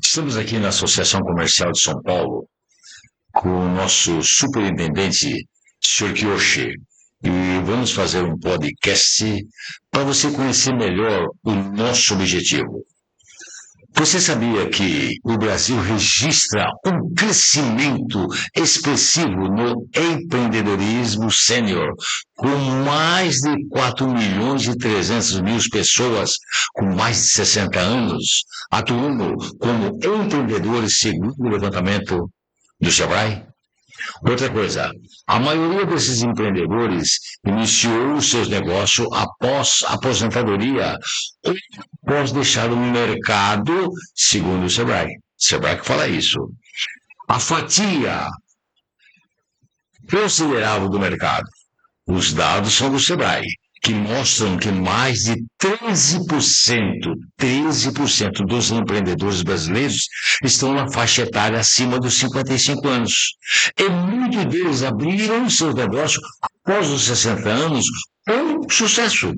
Estamos aqui na Associação Comercial de São Paulo com o nosso superintendente, Sr. Kiyoshi, e vamos fazer um podcast para você conhecer melhor o nosso objetivo. Você sabia que o Brasil registra um crescimento expressivo no empreendedorismo sênior, com mais de 4.300.000 pessoas com mais de 60 anos atuando como empreendedores segundo o levantamento do Sebrae? Outra coisa, a maioria desses empreendedores iniciou os seus negócios após a aposentadoria ou após deixar o mercado, segundo o Sebrae. Sebrae que fala isso. A fatia considerável do mercado. Os dados são do Sebrae, que mostram que mais de 13% dos empreendedores brasileiros estão na faixa etária acima dos 55 anos. E muitos deles abriram seus negócios após os 60 anos com sucesso.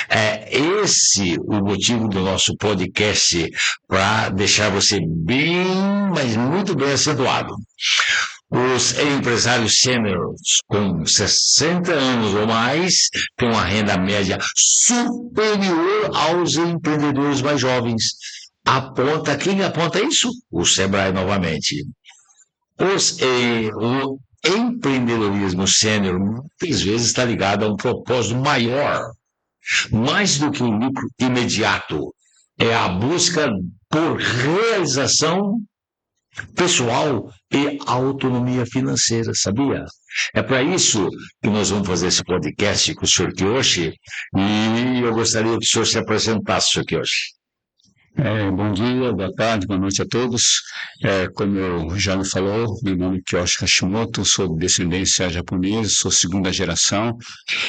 É esse o motivo do nosso podcast, para deixar você bem, mas muito bem acentuado. Os empresários sêniores com 60 anos ou mais têm uma renda média superior aos empreendedores mais jovens. Quem aponta isso? O Sebrae novamente. O empreendedorismo sênior muitas vezes está ligado a um propósito maior, mais do que o lucro imediato. É a busca por realização pessoal e autonomia financeira, sabia? É para isso que nós vamos fazer esse podcast com o Sr. Kiyoshi, e eu gostaria que o senhor se apresentasse, Sr. Kiyoshi. Bom dia, boa tarde, boa noite a todos. Como eu já me falou, meu nome é Kiyoshi Hashimoto, sou de descendência japonesa, sou segunda geração,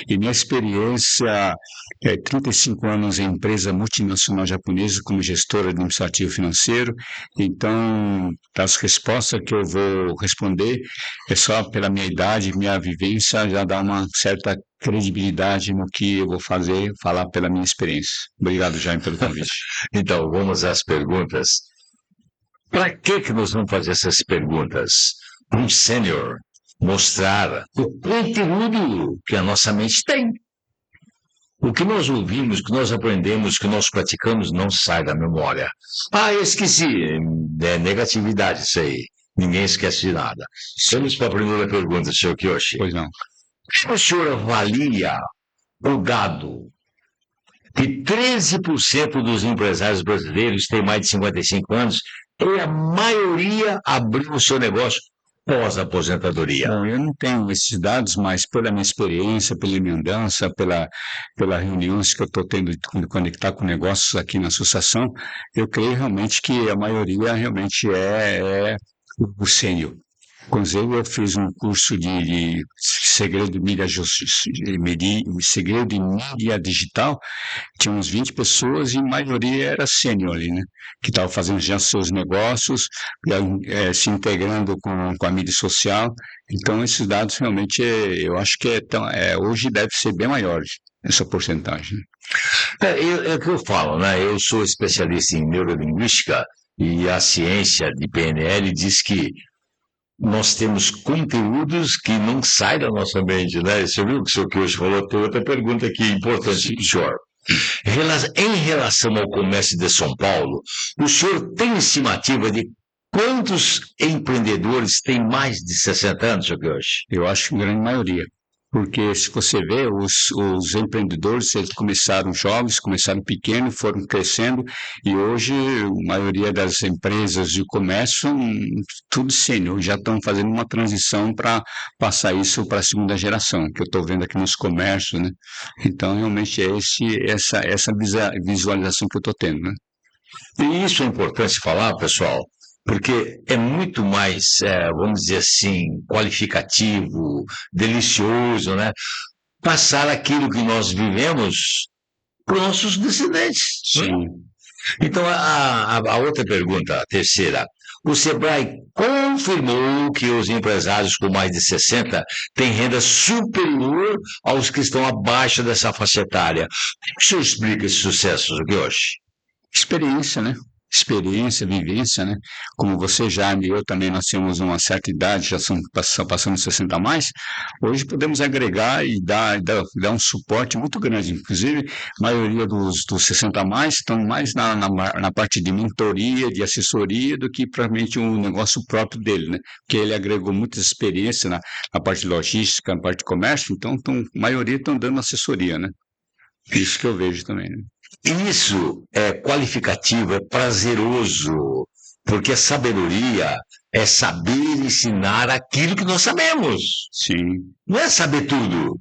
e minha experiência é 35 anos em empresa multinacional japonesa como gestor administrativo financeiro. Então, as respostas que eu vou responder é só pela minha idade, minha vivência, já dá uma certa credibilidade no que eu vou falar pela minha experiência. Obrigado, Jaime, pelo convite. Então, vamos às perguntas. Para que nós vamos fazer essas perguntas? Para um sênior mostrar o conteúdo que a nossa mente tem. O que nós ouvimos, o que nós aprendemos, o que nós praticamos não sai da memória. Eu esqueci. É negatividade isso aí. Ninguém esquece de nada. Vamos para a primeira pergunta, Sr. Kiyoshi. Pois não. Como o senhor avalia o dado que 13% dos empresários brasileiros têm mais de 55 anos e a maioria abriu o seu negócio pós-aposentadoria? Bom, eu não tenho esses dados, mas pela minha experiência, pela minha andança, pela reuniões que eu estou tendo de conectar com negócios aqui na associação, eu creio realmente que a maioria realmente é o sênior. Inclusive, eu fiz um curso de segredo de mídia digital, tinha uns 20 pessoas e a maioria era sênior ali, né? Que estavam fazendo já seus negócios, se integrando com a mídia social. Então, esses dados realmente, eu acho que hoje deve ser bem maior essa porcentagem. É o que eu falo, né? Eu sou especialista em neurolinguística e a ciência de PNL diz que nós temos conteúdos que não saem da nossa mente, né? Você viu o que o senhor Kiyoshi falou? Tem outra pergunta aqui importante para o senhor. Em relação ao comércio de São Paulo, o senhor tem estimativa de quantos empreendedores têm mais de 60 anos, senhor Kiyoshi? Eu acho que a grande maioria. Porque se você vê, os empreendedores, eles começaram jovens, começaram pequenos, foram crescendo, e hoje a maioria das empresas de comércio, tudo sênior, já estão fazendo uma transição para passar isso para a segunda geração, que eu estou vendo aqui nos comércios, né? Então, realmente é essa visualização que eu estou tendo, né? E isso é importante falar, pessoal, porque é muito mais, vamos dizer assim, qualificativo, delicioso, né? Passar aquilo que nós vivemos para os nossos descendentes. Sim. Então, a outra pergunta, a terceira. O Sebrae confirmou que os empresários com mais de 60 têm renda superior aos que estão abaixo dessa faixa etária. Como o senhor explica esse sucesso, Kiyoshi? Experiência, né? experiência, vivência, né? Como você, Jaime, e eu também, nós temos uma certa idade, já são passando 60 a mais, hoje podemos agregar e dar um suporte muito grande. Inclusive, a maioria dos 60 a mais estão mais na parte de mentoria, de assessoria, do que propriamente um negócio próprio dele, né? Porque ele agregou muita experiência na parte de logística, na parte de comércio, então a maioria estão dando assessoria, né? Isso que eu vejo também, né? Isso é qualificativo, é prazeroso, porque a sabedoria é saber ensinar aquilo que nós sabemos. Sim. Não é saber tudo.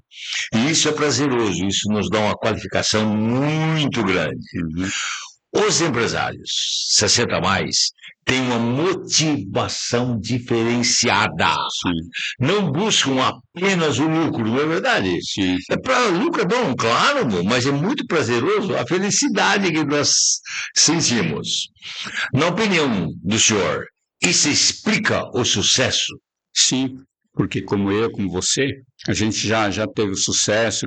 E isso é prazeroso, isso nos dá uma qualificação muito grande. Uhum. Os empresários, 60 a mais, têm uma motivação diferenciada. Sim. Não buscam apenas o lucro, não é verdade? Sim. É para lucro é bom, claro, mas é muito prazeroso a felicidade que nós sentimos. Na opinião do senhor, isso explica o sucesso? Sim, porque como eu, como você, a gente já teve o sucesso,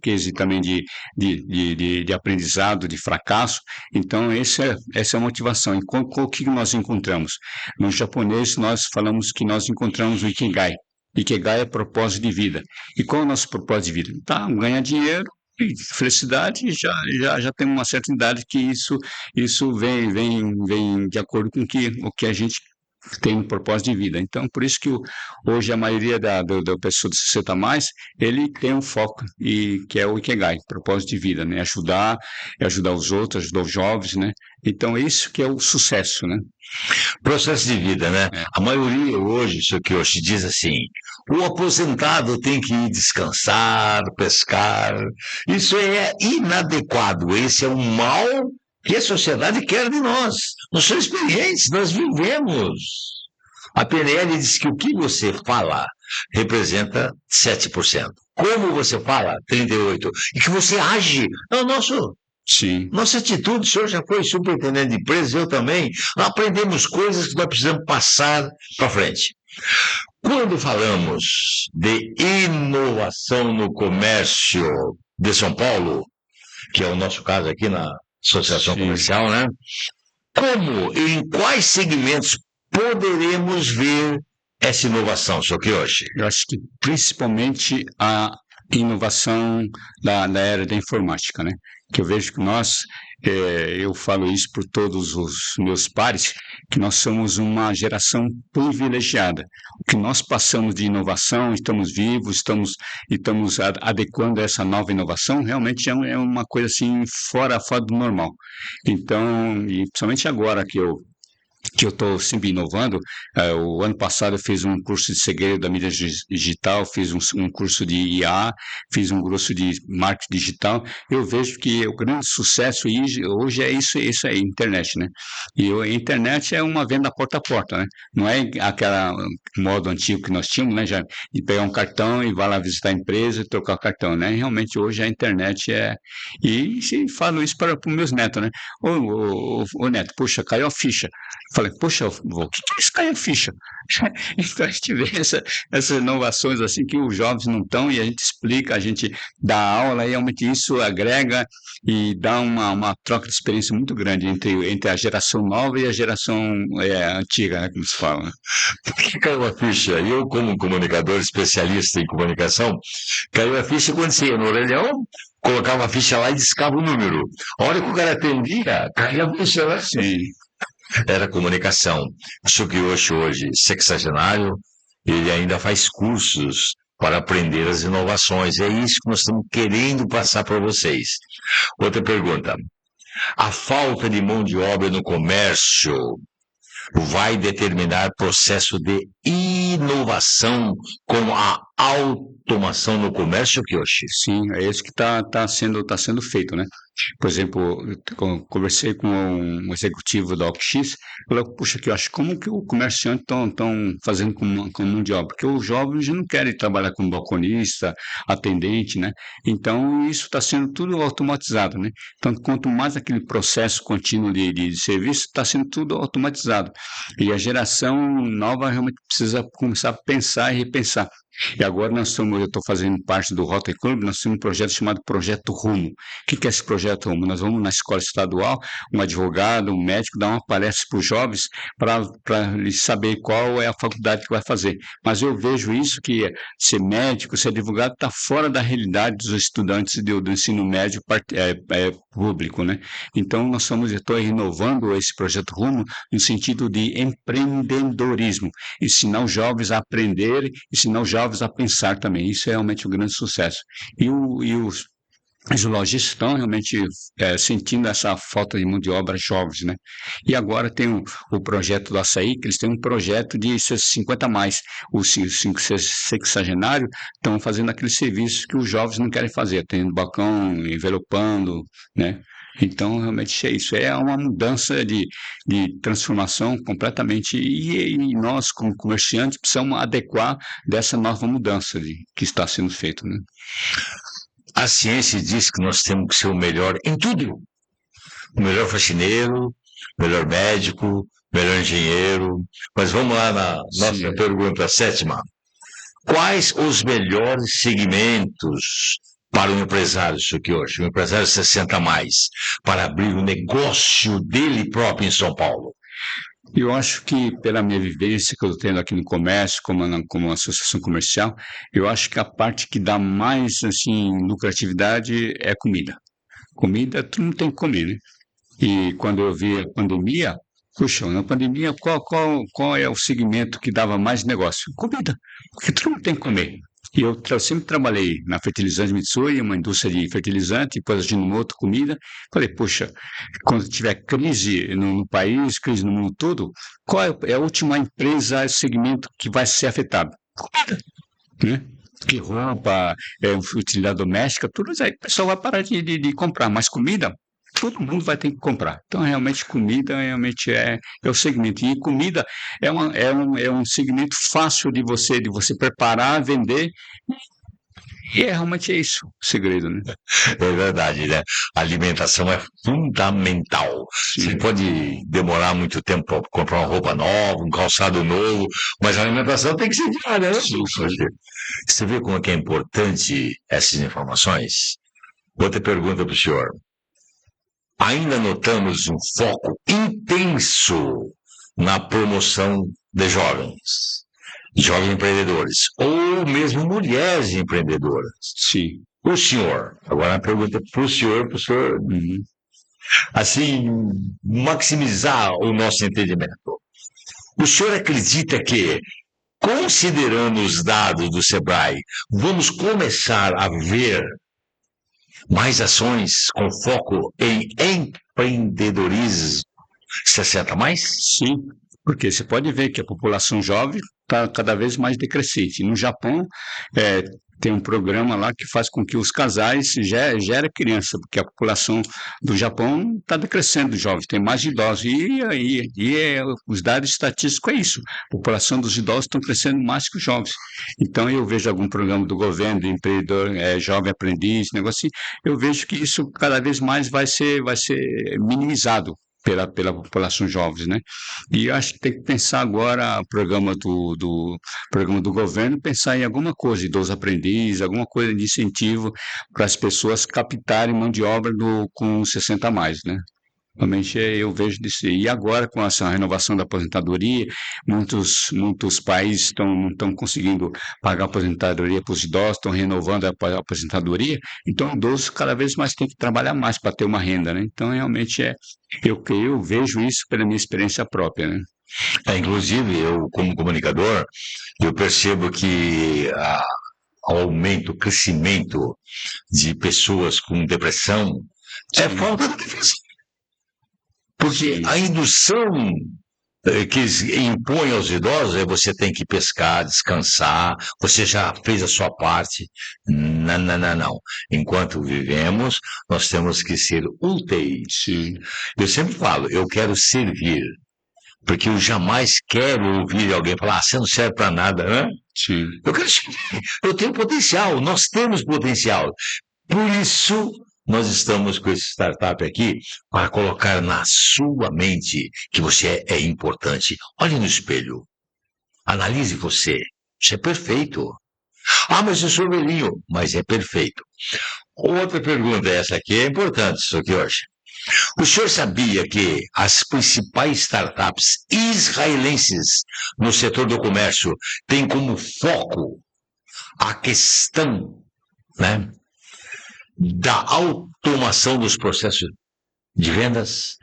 case também de aprendizado, de fracasso. Então, essa é a motivação. E o que nós encontramos? No japonês, nós falamos que nós encontramos o Ikigai. Ikigai é propósito de vida. E qual é o nosso propósito de vida? Tá, ganhar dinheiro e felicidade, já tem uma certa idade que isso vem de acordo com o que a gente tem um propósito de vida. Então, por isso que hoje a maioria da pessoa de 60 a mais, ele tem um foco, que é o Ikigai, propósito de vida, né? Ajudar os outros, ajudar os jovens, né? Então, isso que é o sucesso, né? Processo de vida, né? É. A maioria hoje, isso que hoje diz assim, o aposentado tem que ir descansar, pescar. Isso é inadequado, esse é um mal que a sociedade quer de nós. Nós somos experientes, nós vivemos. A PNL diz que o que você fala representa 7%. Como você fala, 38%. E que você age, é o nosso. Sim. Nossa atitude, o senhor já foi superintendente de empresas, eu também. Nós aprendemos coisas que nós precisamos passar para frente. Quando falamos de inovação no comércio de São Paulo, que é o nosso caso aqui na Associação Comercial, né? Como e em quais segmentos poderemos ver essa inovação, Sr. Kiyoshi? Eu acho que principalmente a inovação da era da informática, né? Que eu vejo que eu falo isso por todos os meus pares, que nós somos uma geração privilegiada. O que nós passamos de inovação, estamos vivos, estamos adequando a essa nova inovação, realmente é uma coisa assim fora do normal. Então, e principalmente agora que eu estou sempre inovando. O ano passado eu fiz um curso de segredo da mídia digital, fiz um curso de IA, fiz um curso de marketing digital. Eu vejo que o grande sucesso hoje é isso aí, internet, né? E a internet é uma venda porta a porta, né? Não é aquela modo antigo que nós tínhamos, né? Já de pegar um cartão e vai lá visitar a empresa e trocar o cartão, né? Realmente hoje a internet é... E falo isso para os meus netos, né? Ô neto, puxa, caiu a ficha. Falei, poxa, vô, o que é isso caiu a ficha? Então a gente vê essas inovações assim que os jovens não estão e a gente explica, a gente dá aula e realmente isso agrega e dá uma troca de experiência muito grande entre a geração nova e a geração antiga, né, como se fala. Por que caiu a ficha? Eu, como comunicador especialista em comunicação, caiu a ficha quando você ia no orelhão, colocava a ficha lá e discava o número. A hora que o cara atendia, caía a ficha lá. Sim. Era comunicação. O Sr. Kiyoshi hoje, sexagenário, ele ainda faz cursos para aprender as inovações. É isso que nós estamos querendo passar para vocês. Outra pergunta. A falta de mão de obra no comércio vai determinar processo de inovação com a automação no comércio, Kiyoshi? Sim, é isso que tá sendo feito, né? Por exemplo, eu conversei com um executivo da OX, falou, puxa, que eu acho como que o comerciante estão fazendo com mão de obra, porque os jovens não querem trabalhar como balconista, atendente, né? Então, isso está sendo tudo automatizado, né? Então, quanto mais aquele processo contínuo de serviço, está sendo tudo automatizado. E a geração nova realmente precisa começar a pensar e repensar. E agora eu estou fazendo parte do Rotary Club, nós temos um projeto chamado Projeto Rumo. O que é esse Projeto Rumo? Nós vamos na escola estadual, um advogado, um médico, dar uma palestra para os jovens para eles saber qual é a faculdade que vai fazer. Mas eu vejo isso que ser médico, ser advogado, está fora da realidade dos estudantes do ensino médio público, né? Então, estou renovando esse Projeto Rumo no sentido de empreendedorismo, ensinar os jovens a aprender, ensinar os jovens a pensar também. Isso é realmente um grande sucesso. Os lojistas estão realmente sentindo essa falta de mão de obra jovens, né? E agora tem o projeto do açaí, que eles têm um projeto de 50 mais. Os 60 estão fazendo aqueles serviços que os jovens não querem fazer, tendo balcão, envelopando, né? Então, realmente é isso. É uma mudança de transformação completamente. E nós, como comerciantes, precisamos adequar dessa nova mudança que está sendo feita, né? A ciência diz que nós temos que ser o melhor em tudo. O melhor faxineiro, o melhor médico, o melhor engenheiro. Mas vamos lá na nossa pergunta sétima. Quais os melhores segmentos para o empresário, isso aqui hoje, o empresário 60 mais, para abrir o negócio dele próprio em São Paulo? Eu acho que, pela minha vivência que eu estou tendo aqui no comércio, como associação comercial, eu acho que a parte que dá mais, assim, lucratividade é comida. Comida, tu não tem que comer, né? E quando eu vi a pandemia, puxa, na pandemia, qual é o segmento que dava mais negócio? Comida, porque tu não tem que comer. E eu sempre trabalhei na fertilizante Mitsui, uma indústria de fertilizante, depois Ajinomoto, comida. Falei, poxa, quando tiver crise no país, crise no mundo todo, qual é a última empresa, segmento que vai ser afetado? Comida, né? Que roupa, utilidade doméstica, tudo isso aí, o pessoal vai parar de comprar, mas comida, todo mundo vai ter que comprar. Então, realmente, comida realmente é o segmento. E comida é um segmento fácil de você preparar, vender. E realmente é isso o segredo, né? É verdade, né? A alimentação é fundamental. Sim. Você pode demorar muito tempo para comprar uma roupa nova, um calçado novo, mas a alimentação tem que ser diária, né? Sim. Você vê como é que é importante essas informações? Outra pergunta para o senhor. Ainda notamos um foco intenso na promoção de jovens empreendedores, ou mesmo mulheres empreendedoras. Sim. O senhor, agora a pergunta para o senhor, assim, maximizar o nosso entendimento. O senhor acredita que, considerando os dados do Sebrae, vamos começar a ver mais ações com foco em empreendedorismo 60 mais? Sim, porque você pode ver que a população jovem está cada vez mais decrescente. No Japão, tem um programa lá que faz com que os casais gerem criança, porque a população do Japão está decrescendo, jovens, tem mais idosos. Os dados estatísticos é isso. A população dos idosos estão crescendo mais que os jovens. Então, eu vejo algum programa do governo, de empreendedor, jovem aprendiz, negócio assim, eu vejo que isso cada vez mais vai ser minimizado pela população jovem, né? E acho que tem que pensar agora o programa do governo, pensar em alguma coisa, idoso aprendiz, alguma coisa de incentivo para as pessoas captarem mão de obra com 60 a mais, né? Realmente eu vejo disso. E agora, com essa renovação da aposentadoria, muitos países não estão conseguindo pagar a aposentadoria para os idosos, estão renovando a aposentadoria, então o idoso cada vez mais tem que trabalhar mais para ter uma renda, né? Então, realmente eu vejo isso pela minha experiência própria, né? Inclusive, eu, como comunicador, eu percebo que o aumento, o crescimento de pessoas com depressão é falta de defesa. Porque a indução que impõe aos idosos é você tem que pescar, descansar, você já fez a sua parte. Não. Enquanto vivemos, nós temos que ser úteis. Sim. Eu sempre falo, eu quero servir, porque eu jamais quero ouvir alguém falar, você não serve para nada, né? Sim. Eu tenho potencial, nós temos potencial. Por isso, nós estamos com esse startup aqui para colocar na sua mente que você é importante. Olhe no espelho. Analise você. Você é perfeito. Ah, mas eu sou velhinho, mas é perfeito. Outra pergunta, essa aqui é importante, isso aqui hoje. O senhor sabia que as principais startups israelenses no setor do comércio têm como foco a questão, né, da automação dos processos de vendas?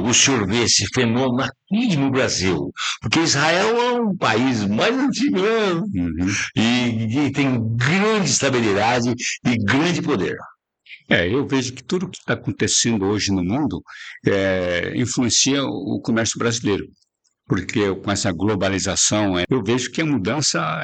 O senhor vê esse fenômeno aqui no Brasil, porque Israel é um país mais antigo, né? E tem grande estabilidade e grande poder. Eu vejo que tudo que está acontecendo hoje no mundo influencia o comércio brasileiro. Porque com essa globalização, eu vejo que a mudança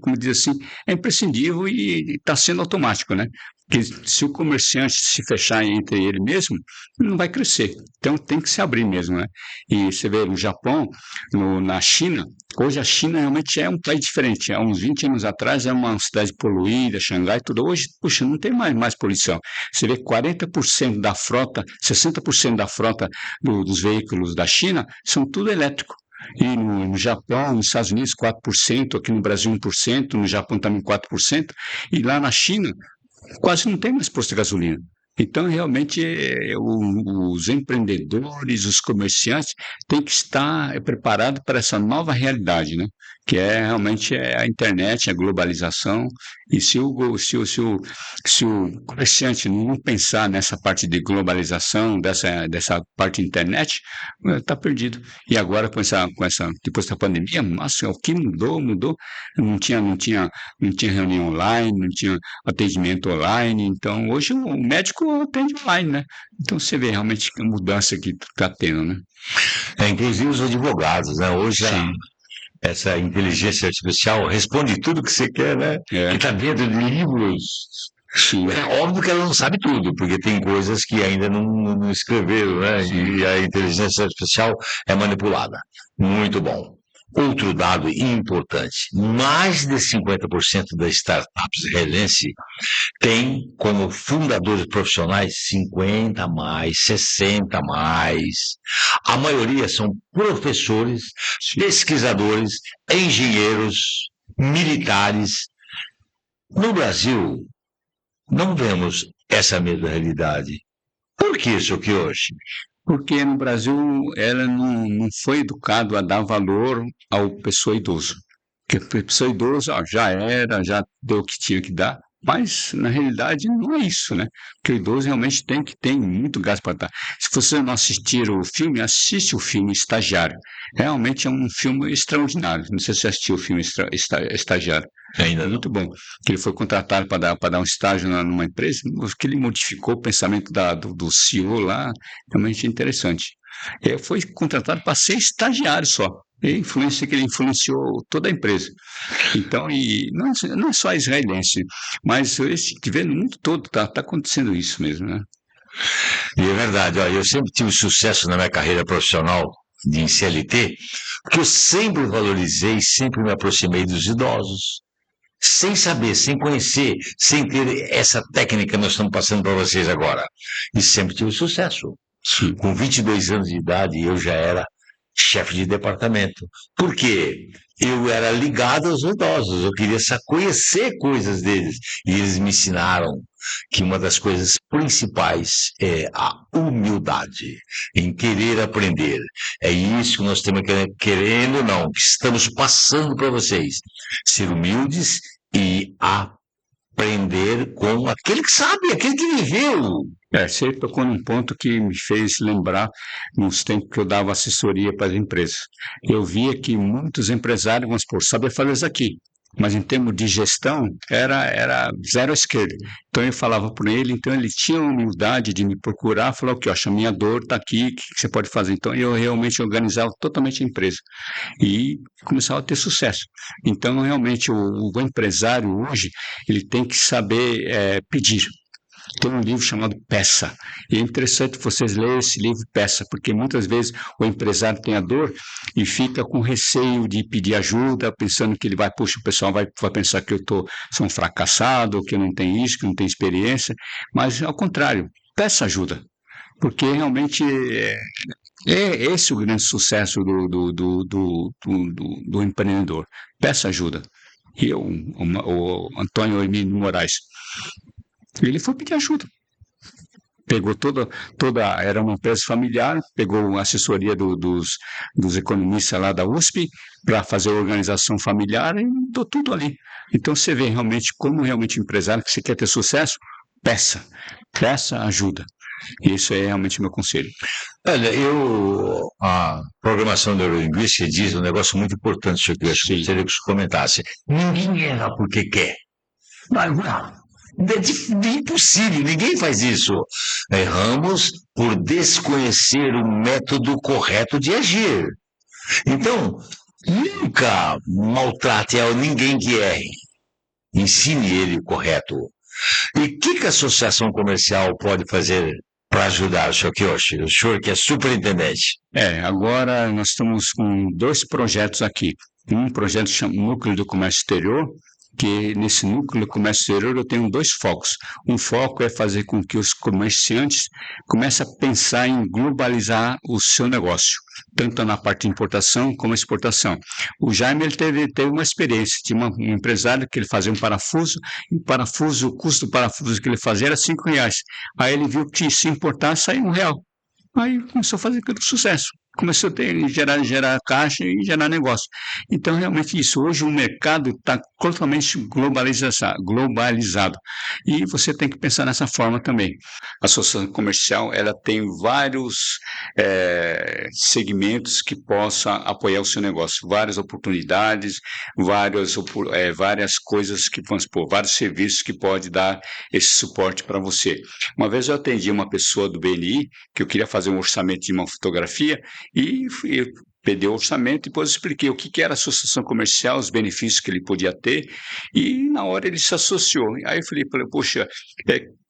como diz assim, é imprescindível e está sendo automático, né? Porque se o comerciante se fechar entre ele mesmo, não vai crescer. Então tem que se abrir mesmo, né? E você vê no Japão, na China, hoje a China realmente é um país diferente. Há uns 20 anos atrás era uma cidade poluída, Xangai, tudo. Hoje, puxa, não tem mais poluição. Você vê 40% da frota, 60% da frota dos veículos da China são tudo elétrico. E no Japão, nos Estados Unidos, 4%, aqui no Brasil 1%, no Japão também 4%, e lá na China quase não tem mais posto de gasolina. Então, realmente, os empreendedores, os comerciantes têm que estar preparados para essa nova realidade, né? Que é realmente a internet, a globalização. E se o comerciante não pensar nessa parte de globalização, dessa parte de internet, está perdido. E agora, depois da pandemia, nossa, o que mudou. Não tinha reunião online, não tinha atendimento online. Então, hoje o médico atende online, né? Então, você vê realmente a mudança que está tendo, né? Inclusive os advogados, né? Hoje Sim. Essa inteligência artificial responde tudo que você quer, né? Que está dentro de livros. Sim. É óbvio que ela não sabe tudo, porque tem coisas que ainda não escreveram, né? Sim. E a inteligência artificial é manipulada. Muito bom. Outro dado importante: mais de 50% das startups israelenses tem como fundadores profissionais 50 mais, 60 mais. A maioria são professores, pesquisadores, engenheiros, militares. No Brasil, não vemos essa mesma realidade. Por que isso aqui hoje? Porque no Brasil ela não foi educado a dar valor ao pessoa idoso. Porque a pessoa idosa já deu o que tinha que dar, mas na realidade não é isso, né? Porque o idoso realmente tem muito gasto para dar. Se você não assistir o filme, assiste o filme Estagiário. Realmente é um filme extraordinário. Não sei se você assistiu o filme Estagiário. Ainda É não. muito bom. Que ele foi contratado para dar um estágio numa empresa, que ele modificou o pensamento do CEO lá, realmente interessante. Ele foi contratado para ser estagiário só. E que ele influenciou toda a empresa. Então, e não é só israelense, mas esse que vê no mundo todo está acontecendo isso mesmo, né? E é verdade, ó, eu sempre tive sucesso na minha carreira profissional em CLT, porque eu sempre valorizei, sempre me aproximei dos idosos. Sem saber, sem conhecer, sem ter essa técnica que nós estamos passando para vocês agora. E sempre tive sucesso. Sim. Com 22 anos de idade, eu já era chefe de departamento. Por quê? Eu era ligado aos idosos, eu queria conhecer coisas deles. E eles me ensinaram que uma das coisas principais é a humildade, em querer aprender. É isso que nós temos querendo ou não, que estamos passando para vocês. Ser humildes e aprender com aquele que sabe, aquele que viveu. Você tocou num ponto que me fez lembrar nos tempos que eu dava assessoria para as empresas. Eu via que muitos empresários, vamos supor, sabiam fazer isso aqui, mas em termos de gestão era zero à esquerda. Então eu falava para ele, então ele tinha a humildade de me procurar, falar o que, a minha dor está aqui, o que você pode fazer? Então eu realmente organizava totalmente a empresa e começava a ter sucesso. Então realmente o empresário hoje ele tem que saber pedir. Tem um livro chamado Peça. E é interessante vocês lerem esse livro Peça, porque muitas vezes o empresário tem a dor e fica com receio de pedir ajuda, pensando que puxa, o pessoal vai pensar que sou um fracassado, que eu não tenho isso, que eu não tenho experiência. Mas, ao contrário, peça ajuda. Porque realmente É esse o grande sucesso do empreendedor. Peça ajuda. E o Antônio Emílio Moraes, ele foi pedir ajuda. Pegou era uma empresa familiar, pegou a assessoria dos economistas lá da USP para fazer a organização familiar e botou tudo ali. Então você vê realmente como realmente empresário que você quer ter sucesso, peça ajuda. Isso é realmente meu conselho. Olha, a programação neurolinguística diz um negócio muito importante, que eu gostaria que você comentasse. Ninguém erra porque quer. Não. É impossível, ninguém faz isso. Erramos por desconhecer o método correto de agir. Então, nunca maltrate a ninguém que erre. Ensine ele o correto. E o que a associação comercial pode fazer para ajudar o senhor Kiyoshi? O senhor que é superintendente. Agora nós estamos com 2 projetos aqui. Um projeto chama Núcleo do Comércio Exterior, que nesse núcleo do comércio exterior eu tenho 2 focos. Um foco é fazer com que os comerciantes comecem a pensar em globalizar o seu negócio, tanto na parte de importação como exportação. O Jaime ele teve uma experiência, tinha um empresário que ele fazia um parafuso, e o custo do parafuso que ele fazia era R$5. Aí ele viu que se importar saía R$1. Aí começou a fazer aquele sucesso. Começou a gerar caixa e gerar negócio. Então, realmente isso. Hoje o mercado está totalmente globalizado. E você tem que pensar nessa forma também. A associação comercial ela tem vários segmentos que possam apoiar o seu negócio. Várias oportunidades, várias coisas que, vamos supor, vários serviços que pode dar esse suporte para você. Uma vez eu atendi uma pessoa do BNI que eu queria fazer um orçamento de uma fotografia e eu pedi o orçamento e depois expliquei o que era a associação comercial, os benefícios que ele podia ter e na hora ele se associou. Aí eu falei, poxa,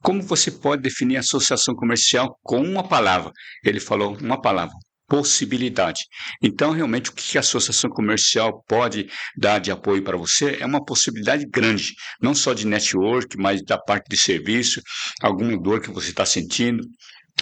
como você pode definir a associação comercial com uma palavra? Ele falou uma palavra. Possibilidade. Então, realmente, o que a associação comercial pode dar de apoio para você é uma possibilidade grande, não só de network, mas da parte de serviço, alguma dor que você está sentindo.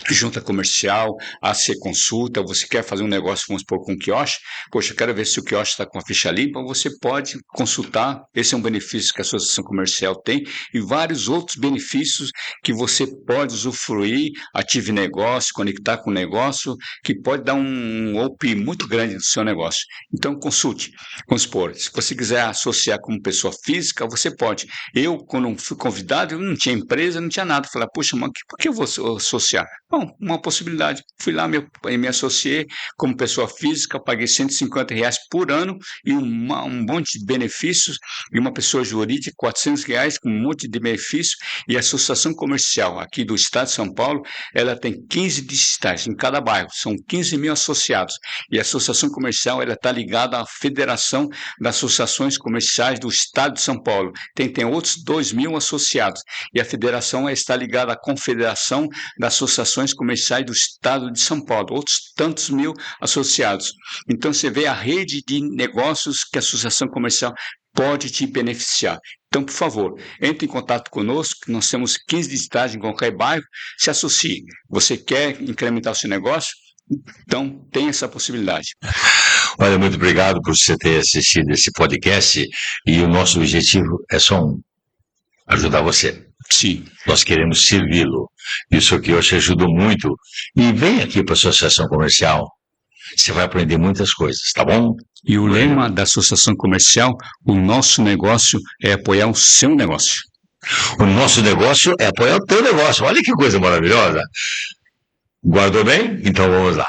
Junta comercial, AC consulta, você quer fazer um negócio, vamos supor, com um quiosque, poxa, eu quero ver se o quiosque está com a ficha limpa, você pode consultar, esse é um benefício que a associação comercial tem, e vários outros benefícios que você pode usufruir, ative negócio, conectar com o negócio, que pode dar um up muito grande no seu negócio. Então, consulte, vamos supor, se você quiser associar como pessoa física, você pode. Eu, quando fui convidado, eu não tinha empresa, não tinha nada, falei, poxa, mas por que eu vou associar? Bom, uma possibilidade. Fui lá, me associei como pessoa física, paguei R$150 por ano e um monte de benefícios, e uma pessoa jurídica, R$400 com um monte de benefícios, e a associação comercial aqui do estado de São Paulo, ela tem 15 distritais em cada bairro, são 15 mil associados, e a associação comercial ela está ligada à Federação das Associações Comerciais do estado de São Paulo, tem outros 2 mil associados, e a federação está ligada à Confederação das Associações Comerciais do estado de São Paulo, outros tantos mil associados. Então você vê a rede de negócios que a associação comercial pode te beneficiar. Então, por favor, entre em contato conosco, nós temos 15 distritais em qualquer bairro, se associe. Você quer incrementar o seu negócio? Então, tem essa possibilidade. Olha, muito obrigado por você ter assistido esse podcast e o nosso objetivo é só um, ajudar você. Sim. Nós queremos servi-lo. Isso aqui eu te ajudo muito. E vem aqui para a Associação Comercial. Você vai aprender muitas coisas, tá bom? E o lema da Associação Comercial, o nosso negócio é apoiar o seu negócio. O nosso negócio é apoiar o teu negócio. Olha que coisa maravilhosa. Guardou bem? Então vamos lá.